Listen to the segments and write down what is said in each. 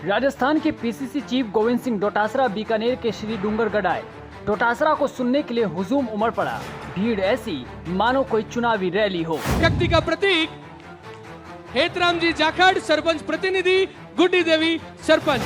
राजस्थान के PCC chief Govind Singh Dotasra Bikaner के श्री डूंगरगढ़ आए। डोटासरा को सुनने के लिए हुजूम उमड़ पड़ा। भीड़ ऐसी मानो कोई चुनावी रैली हो। शक्ति का प्रतीक हेतराम जी जाखड़, सरपंच प्रतिनिधि गुड्डी देवी सरपंच।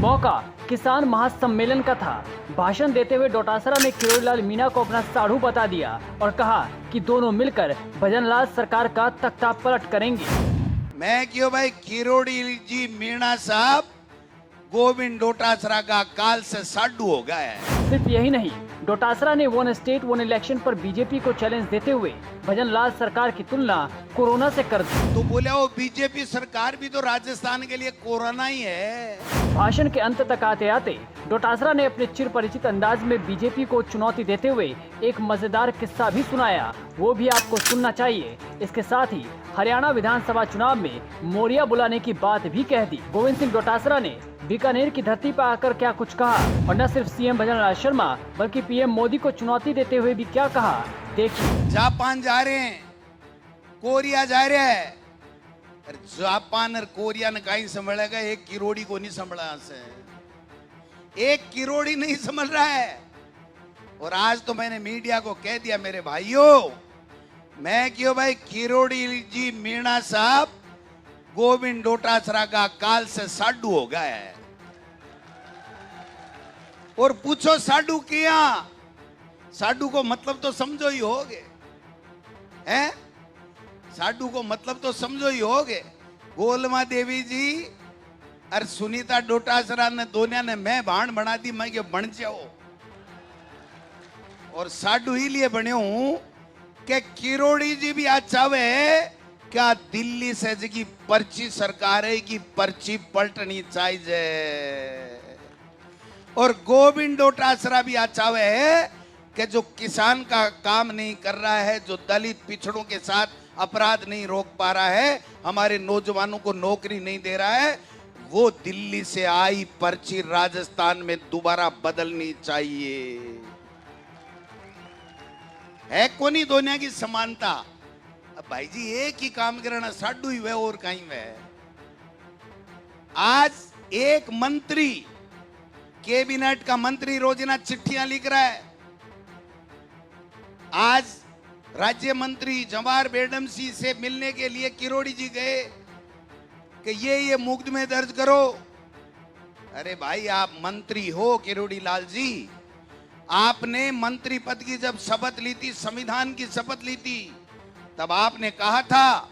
मौका किसान महासम्मेलन का था। भाषण देते हुए डोटासरा ने किरोड़ीलाल मीणा को अपना साढ़ू बता दिया और कहा कि दोनों मिलकर भजनलाल सरकार का तख्ता पलट करेंगे। मैं क्यों भाई किरोड़ी जी मीणा साहब गोविंद डोटासरा का काल से साडू हो गया है। सिर्फ यही नहीं, डोटासरा ने वन स्टेट वन इलेक्शन पर बीजेपी को चैलेंज देते हुए भजनलाल सरकार की तुलना कोरोना से कर दी। तो बोले वो बीजेपी सरकार भी तो राजस्थान के लिए कोरोना ही है। भाषण के अंत तक आते आते डोटासरा ने अपने चिर परिचित अंदाज में बीजेपी को चुनौती देते हुए एक मजेदार किस्सा भी सुनाया, वो भी आपको सुनना चाहिए। इसके साथ ही हरियाणा विधानसभा चुनाव में मोरिया बुलाने की बात भी कह दी। गोविंद सिंह डोटासरा ने बीकानेर की धरती पर आकर क्या कुछ कहा और न सिर्फ सीएम भजनलाल शर्मा बल्कि पीएम मोदी को चुनौती देते हुए भी क्या कहा, देखिए। जापान जा रहे हैं, कोरिया जा रहे हैं। जापान और कोरिया ने कहीं संभलेगा, एक किरोड़ी को नहीं संभला से। एक किरोड़ी नहीं संभल रहा है। और आज तो मैंने मीडिया को कह दिया, मेरे भाइयों, मैं क्यों भाई किरोड़ी जी मीणा साहब गोविंद डोटासरा का काल से साडू हो गया है। और पूछो साडू किया, साडू को मतलब तो समझो ही होगे, हैं? साडू को मतलब तो समझो ही होगे। गोलमा देवी जी और सुनीता डोटासरा ने दोनों ने मैं भाण बना दी, मैं क्यों बन जाओ। और साडू ही लिए बने हूं कि किरोड़ी जी भी आज चाहे क्या दिल्ली से जी की पर्ची सरकार है की पर्ची पलटनी चाहिए। और गोविंद डोटासरा भी आज चाहे है कि जो किसान का काम नहीं कर रहा है, जो दलित पिछड़ों के साथ अपराध नहीं रोक पा रहा है, हमारे नौजवानों को नौकरी नहीं दे रहा है, वो दिल्ली से आई पर्ची राजस्थान में दोबारा बदलनी चाहिए। है कोनी दुनिया की समानता। अब भाई जी एक ही काम करना, साडू ही वह और कहीं वह। आज एक मंत्री, कैबिनेट का मंत्री रोजाना चिट्ठियां लिख रहा है। आज राज्य मंत्री जवाहर बेडमसी से मिलने के लिए किरोड़ी जी गए कि ये मुकदमे दर्ज करो। अरे भाई आप मंत्री हो किरोड़ी लाल जी, आपने मंत्री पद की जब शपथ ली थी, संविधान की शपथ ली थी, तब आपने कहा था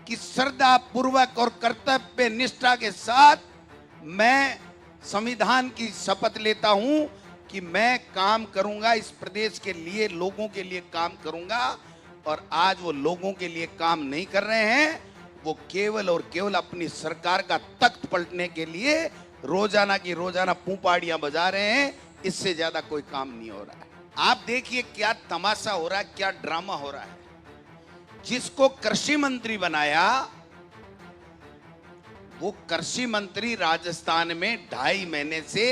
कि श्रद्धा पूर्वक और कर्तव्य निष्ठा के साथ मैं संविधान की शपथ लेता हूं कि मैं काम करूंगा इस प्रदेश के लिए, लोगों के लिए काम करूंगा। और आज वो लोगों के लिए काम नहीं कर रहे हैं, वो केवल और केवल अपनी सरकार का तख्त पलटने के लिए रोजाना की रोजाना पूंपाड़ियां बजा रहे हैं। इससे ज्यादा कोई काम नहीं हो रहा है। आप देखिए क्या तमाशा हो रहा है, क्या ड्रामा हो रहा है। जिसको कृषि मंत्री बनाया, वो कृषि मंत्री राजस्थान में 2.5 महीने से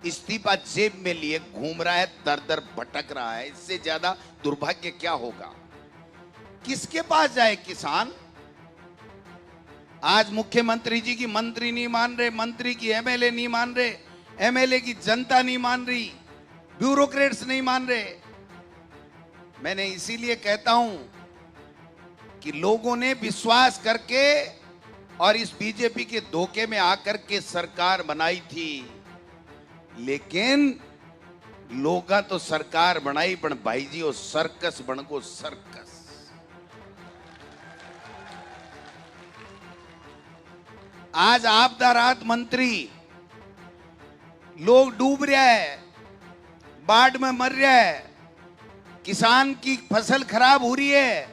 इस्तीफा जेब में लिए घूम रहा है, दर दर भटक रहा है। इससे ज्यादा दुर्भाग्य क्या होगा। किसके पास जाए किसान। आज मुख्यमंत्री जी की मंत्री नहीं मान रहे, मंत्री की एमएलए नहीं मान रहे, एमएलए की जनता नहीं मान रही, ब्यूरोक्रेट्स नहीं मान रहे। मैंने इसीलिए कहता हूं कि लोगों ने विश्वास करके और इस बीजेपी के धोखे में आकर के सरकार बनाई थी, लेकिन लोगा तो सरकार बनाई पण भाई जी वो सर्कस बन को सर्कस। आज आपदा राहत मंत्री, लोग डूब रहे हैं, बाढ़ में मर रहे हैं, किसान की फसल खराब हो रही है,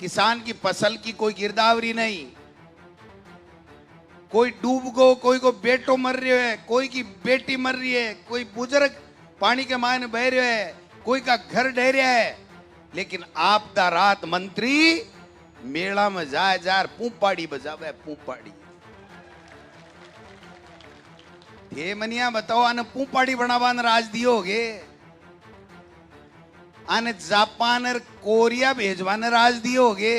किसान की फसल की कोई गिरदावरी नहीं, कोई डूब गो, कोई को बेटो मर रही है, कोई की बेटी मर रही है, कोई बुजुर्ग पानी के मायने बह रहे है, कोई का घर ढह रहा है। लेकिन आपदा राहत मंत्री मेला में जाए जार पूंपाड़ी बजावे, पूंपाड़ी। ये मनिया बताओ आने पूंपाड़ी बनावान राज दियोगे, आने जापान और कोरिया भेजवान राज दियोगे।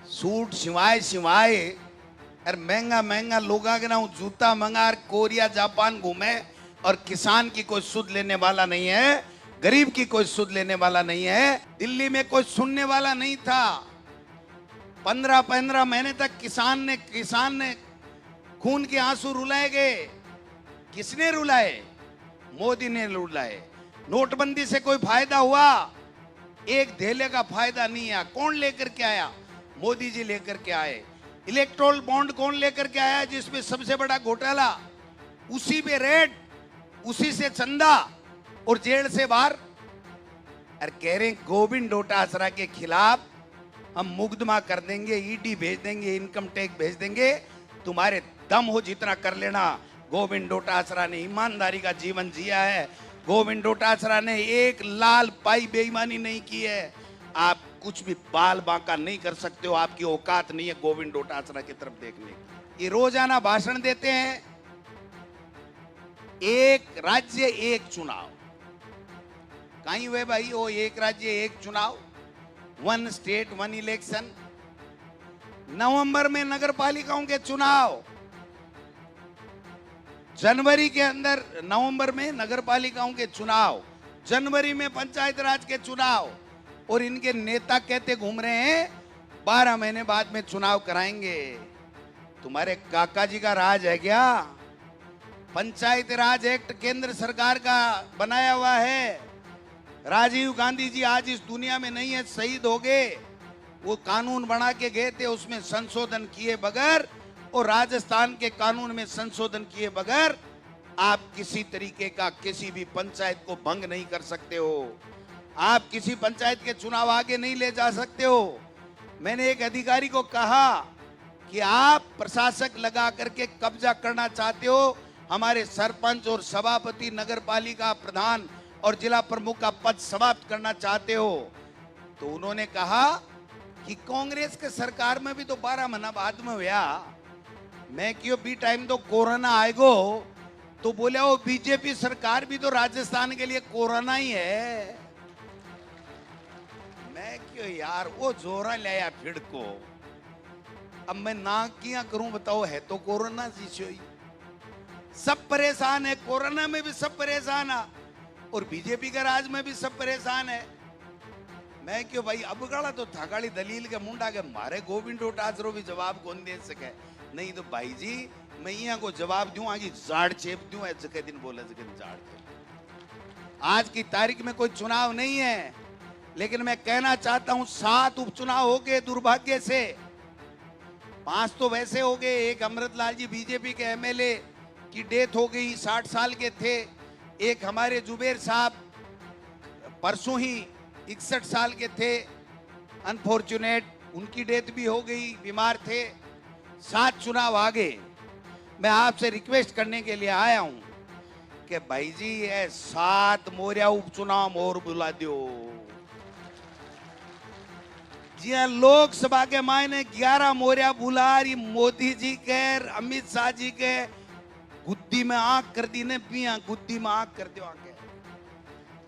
सूट सिवाए सिवाए और महंगा महंगा लोगा के ना जूता मंगा कोरिया जापान घूमे और किसान की कोई सुध लेने वाला नहीं है, गरीब की कोई सुध लेने वाला नहीं है। दिल्ली में कोई सुनने वाला नहीं था। 15-15 महीने तक किसान ने खून के आंसू रुलाए गए। किसने रुलाए? मोदी ने रुलाए। नोटबंदी से कोई फायदा हुआ? एक धेले का फायदा नहीं आया। कौन लेकर के आया? मोदी जी लेकर के आए। इलेक्ट्रोल बॉन्ड कौन लेकर के आया? जिसमें सबसे बड़ा घोटाला, उसी पे रेड, उसी से चंदा और जेल से बाहर। और कह रहे गोविंद डोटासरा के खिलाफ हम मुकदमा कर देंगे, ईडी भेज देंगे, इनकम टैक्स भेज देंगे, तुम्हारे दम हो जितना कर लेना। गोविंद डोटासरा ने ईमानदारी का जीवन जिया है। गोविंद डोटासरा ने एक लाल पाई बेईमानी नहीं की है। आप कुछ भी बाल बांका नहीं कर सकते हो। आपकी औकात नहीं है गोविंद डोटासरा की तरफ देखने की। ये रोजाना भाषण देते हैं, एक राज्य एक चुनाव। कहीं हुए भाई वो एक राज्य एक चुनाव, वन स्टेट वन इलेक्शन। नवंबर में नगर पालिकाओं के चुनाव, जनवरी के अंदर नवंबर में नगर पालिकाओं के चुनाव, जनवरी में पंचायत राज के चुनाव। और इनके नेता कहते घूम रहे हैं 12 महीने बाद में चुनाव कराएंगे। तुम्हारे काका जी का राज है क्या? पंचायत राज एक्ट केंद्र सरकार का बनाया हुआ है। राजीव गांधी जी आज इस दुनिया में नहीं है, शहीद हो गए। वो कानून बना के गए थे, उसमें संशोधन किए बगैर, और राजस्थान के कानून में संशोधन किए बगैर आप किसी तरीके का किसी भी पंचायत को भंग नहीं कर सकते हो। आप किसी पंचायत के चुनाव आगे नहीं ले जा सकते हो। मैंने एक अधिकारी को कहा कि आप प्रशासक लगा करके कब्जा करना चाहते हो, हमारे सरपंच और सभापति, नगर पालिका प्रधान और जिला प्रमुख का पद समाप्त करना चाहते हो। तो उन्होंने कहा कि कांग्रेस के सरकार में भी तो 12 महीना बाद में हुआ। मैं क्यों बी टाइम तो कोरोना आएगो, तो बोले वो बीजेपी सरकार भी तो राजस्थान के लिए कोरोना ही है। मैं क्यों यार वो जोरा लाया फिर को। अब मैं ना क्या करूं बताओ, है तो कोरोना जी। सब परेशान है, कोरोना में भी सब परेशान है और बीजेपी का राज में भी सब परेशान है। मैं क्यों भाई अब गड़ा तो थाकाड़ी दलील के मुंडा के मारे गोविंद डोटासरा भी जवाब कौन दे सके। नहीं तो भाई जी मैं यहाँ को जवाब दूं, आगे जाड़ चेप दूं, जगह दिन बोले जगह जाड़ चेप। आज की तारीख में कोई चुनाव नहीं है, लेकिन मैं कहना चाहता हूं 7 उपचुनाव हो गए दुर्भाग्य से। 5 तो वैसे हो गए। एक अमृतलाल जी बीजेपी के एमएलए की डेथ हो गई, 60 साल के थे। एक हमारे जुबेर साहब परसों ही 61 साल के थे, अनफॉर्चुनेट, उनकी डेथ भी हो गई, बीमार थे। 7 चुनाव आ गए। मैं आपसे रिक्वेस्ट करने के लिए आया हूं कि भाई जी ये 7 मोरिया उपचुनाव और बुला दो। जी हाँ, लोकसभा के मायने 11 मोरिया बुला रही। मोदी जी के, अमित शाह जी के गुद्दी में आंख कर दी ने, पिया गुद्दी में आंख कर दो आंखें।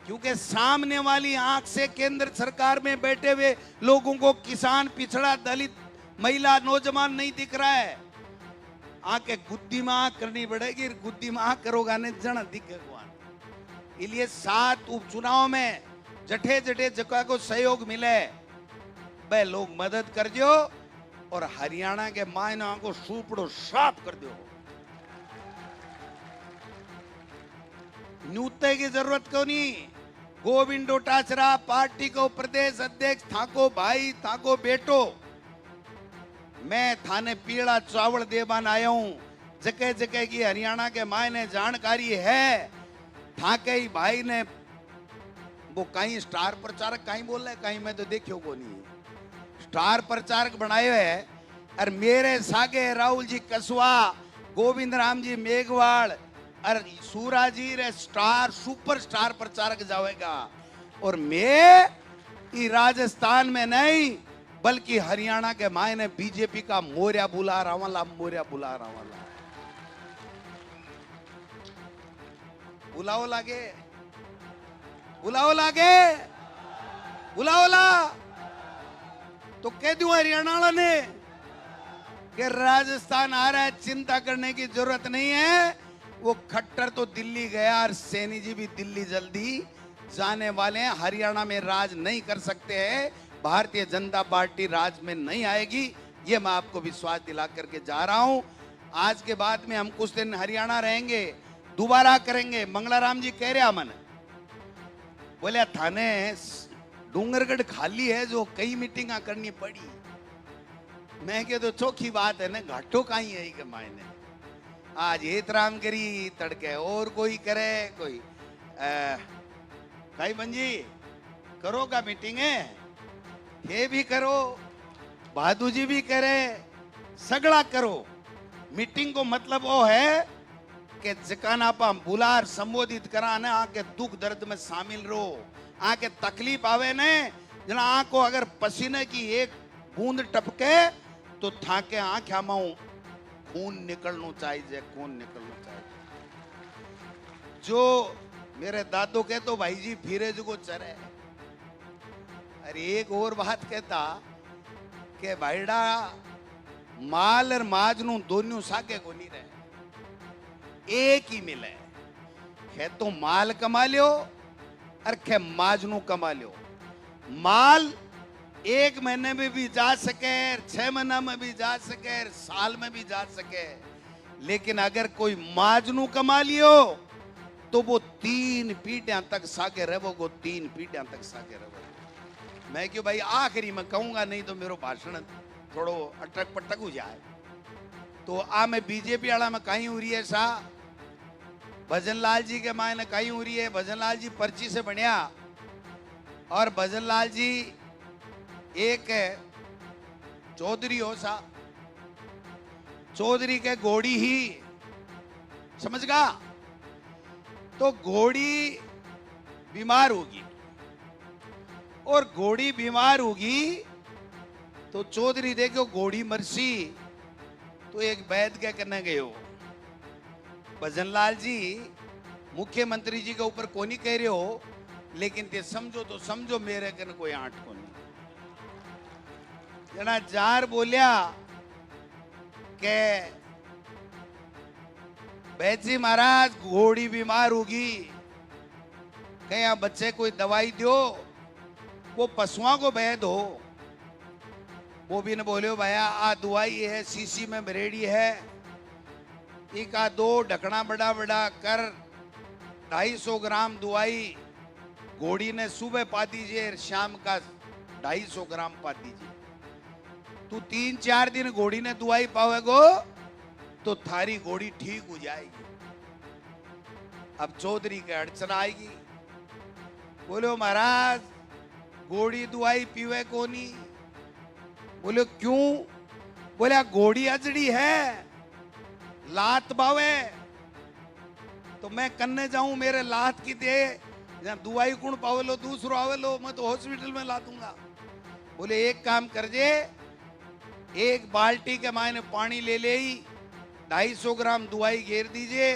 क्योंकि सामने वाली आंख से केंद्र सरकार में बैठे हुए लोगों को किसान, पिछड़ा, दलित, महिला, नौजवान नहीं दिख रहा है। आंखें गुद्दी में आंख करनी पड़ेगी। गुद्दी में आंख करोगा ने जन दिखेगा। इसलिए 7 उपचुनाव में जठे जठे जगह को सहयोग मिले वह लोग मदद कर दो और हरियाणा के मायना को सूपड़ो साफ कर दो। न्यूते की जरूरत क्यों नहीं। गोविंद डोटासरा पार्टी को प्रदेश अध्यक्ष थाको भाई, थाको बेटो। मैं थाने पीड़ा चावल देवान आया हूं। जगह जगह की हरियाणा के मायने जानकारी है। थाके भाई ने वो कहीं स्टार प्रचारक कहीं बोल रहे, कहीं मैं तो देखियो को नहीं स्टार प्रचारक बनाए हुए। और मेरे सागे राहुल जी कसवा, गोविंद राम जी मेघवाल और सूरा जी रे स्टार सुपर स्टार प्रचारक जाएगा। और मैं राजस्थान में नहीं बल्कि हरियाणा के मायने बीजेपी का मोरिया बुला रहा वाला, मोरिया बुला रहा वाला। बुलाओ लागे, बुलाओ लागे, बुलाओ ला। तो कह दूं हरियाणा वाला ने कि राजस्थान आ रहा है, चिंता करने की जरूरत नहीं है। वो खट्टर तो दिल्ली गया और सैनी जी भी दिल्ली जल्दी जाने वाले हैं। हरियाणा में राज नहीं कर सकते हैं, भारतीय जनता पार्टी राज में नहीं आएगी, ये मैं आपको विश्वास दिला करके जा रहा हूं। आज के बाद में हम कुछ दिन हरियाणा रहेंगे, दोबारा करेंगे। मंगलाराम जी कह रहे मन बोले थाने डूंगरगढ़ खाली है जो कई मीटिंग करनी पड़ी। मैं कह तो चौखी बात है ना, घाटो कहीं है के मायने आज हेतराम करी तड़के और कोई करे कोई कई बंजी करोगा मीटिंग है ये भी करो, बहादुर जी भी करे, सगड़ा करो। मीटिंग को मतलब वो है कि जकाना आप बुलार संबोधित करा ने आके दुख दर्द में शामिल रहो, आके तकलीफ आवे ने जना आंखों अगर पसीने की एक बूंद टपके तो थाके आंख माऊ खून निकलना चाहिए, खून निकलना चाहिए। जो मेरे दादो के तो भाई जी फिरे जो को चरे। अरे एक और बात कहता कि भाईडा माल और माज नु दोनों सागे को नहीं रहे, एक ही मिले है तो माल कमा लियो और खे माज नु कमा लियो। माल एक महीने में भी जा सके, 6 महीना में भी जा सके, साल में भी जा सके, लेकिन अगर कोई माजनू कमा लियो तो वो 3 पीढ़ियां तक सागे रहोगो, 3 पीढ़ियां तक सागे रहोगो। मैं क्यों भाई आखिरी में कहूंगा, नहीं तो मेरा भाषण थोड़ो अटक पटक हो जाए। तो आ मैं बीजेपी वाला में कहीं हो रही है सा भजनलाल जी के मायने कहीं हो रही है। भजनलाल जी पर्ची से बढ़िया, और भजनलाल जी एक चौधरी हो सा, चौधरी के घोड़ी ही समझ गा। तो घोड़ी बीमार होगी और घोड़ी बीमार होगी तो चौधरी देखो घोड़ी मरसी तो एक वैद्य के करने गए हो। भजनलाल जी मुख्यमंत्री जी के ऊपर कोनी कह रहे हो, लेकिन ते समझो तो समझो मेरे कन कोई आंट को नहीं। जना जार बोलिया के वैद्य जी महाराज घोड़ी बीमार होगी, कहीं बच्चे कोई दवाई दो, वो पशुओं को वैद हो। वो भी ने बोले भैया आ दवाई है शीशी में भरेड़ी है, एक आ 2 ढकना बड़ा बड़ा कर 250 ग्राम दवाई घोड़ी ने सुबह पा दीजिए, शाम का 250 ग्राम पा दीजिए। तू 3-4 दिन घोड़ी ने दवाई पावेगो तो थारी घोड़ी ठीक हो जाएगी। अब चौधरी के अड़चन आएगी, बोलो महाराज घोड़ी दवाई पीवे कोनी। बोले क्यों? बोले घोड़ी अजड़ी है, लात बावे, तो मैं कन्ने जाऊं मेरे लात की दे, जहां दवाई कौन पावेलो दूसरो आवेलो, मैं तो हॉस्पिटल में ला दूंगा। बोले एक काम कर जे, एक बाल्टी के मायने पानी ले ले, 250 ग्राम दवाई घेर दीजिए,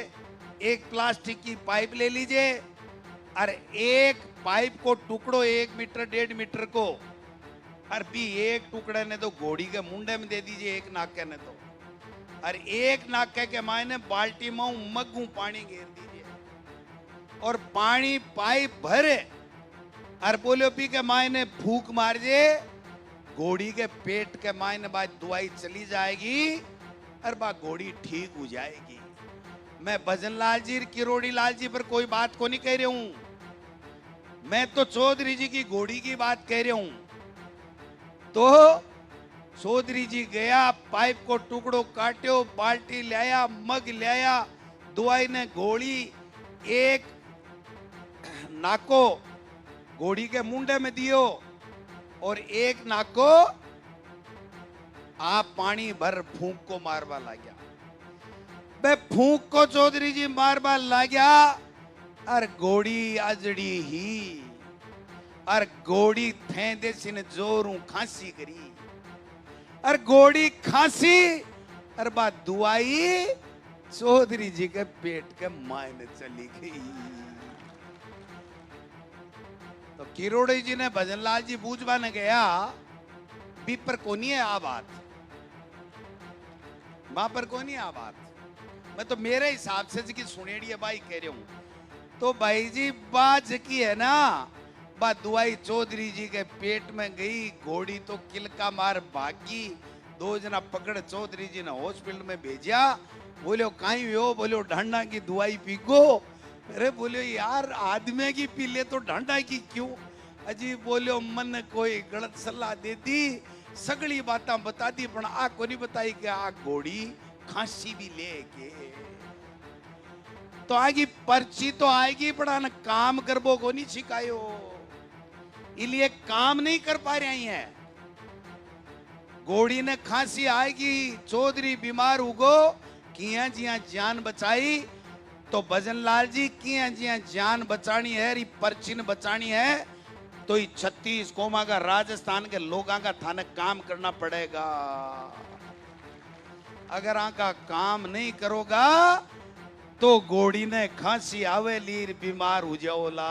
एक प्लास्टिक की पाइप ले लीजिए और एक पाइप को टुकड़ो 1 मीटर 1.5 मीटर को, और भी एक टुकड़े ने तो घोड़ी के मुंडे में दे दीजिए, एक नाके ने तो, और एक नाके के मायने बाल्टी में मग्गू पानी घेर दीजिए और पानी पाइप भरे और बोलो पी के मायने फूक मार जे, घोड़ी के पेट के मायने बाद दवाई चली जाएगी और बा घोड़ी ठीक हो जाएगी। मैं भजनलाल जी किरोड़ी लाल जी पर कोई बात को नहीं कह रहा हूं, मैं तो चौधरी जी की घोड़ी की बात कह रहा हूं। तो चौधरी जी गया, पाइप को टुकड़ो काट्यो, बाल्टी लाया, मग लाया, दवाई ने घोड़ी एक नाको घोड़ी के मुंडे में दियो और एक नाको आप पानी भर फूंक को मारवा ला गया। बे फूंक को चौधरी जी मारवा ला गया और घोड़ी अजड़ी ही, और घोड़ी थे देसी ने जोरू खांसी करी और घोड़ी खांसी और बाद दुआई चौधरी जी के पेट के मायने चली गई। तो किरोड़ी जी ने भजनलाल जी बूझवा ने गया, बीपर कोनी है आ बात, वहां पर कोनी है आ बात। मैं तो मेरे हिसाब से जी की सुनेड़ी है भाई कह रहा हूं। तो भाई जी बाज की है ना, बा दुआई चौधरी जी के पेट में गई, घोड़ी तो किलका मार भागी। 2 जना पकड़ चौधरी जी ने हॉस्पिटल में भेजा। बोलो कहीं हो, बोलो ढांडा की दुआई पीगो। अरे बोलो यार आदमी की पी ले तो ढांडा की क्यों? अजी बोलो मन कोई गलत सलाह दे दी, सगली बातें बता दी, पर आ को नहीं बताई कि आ घोड़ी खांसी भी लेके तो आएगी, पर्ची तो आएगी, पर आना काम करबो को नहीं सिखायो, इसलिए काम नहीं कर पा रहे हैं। घोड़ी ने खांसी आएगी, चौधरी बीमार उगो, किया जिया जान बचाई। तो भजन लाल जी किया जिया जान बचानी है, री पर्ची ने बचानी है, तो 36 कोमा का राजस्थान के लोगों का थाने काम करना पड़ेगा। अगर आका काम नहीं करोगा तो घोड़ी ने खांसी आवे लीर बीमार हो जाओला।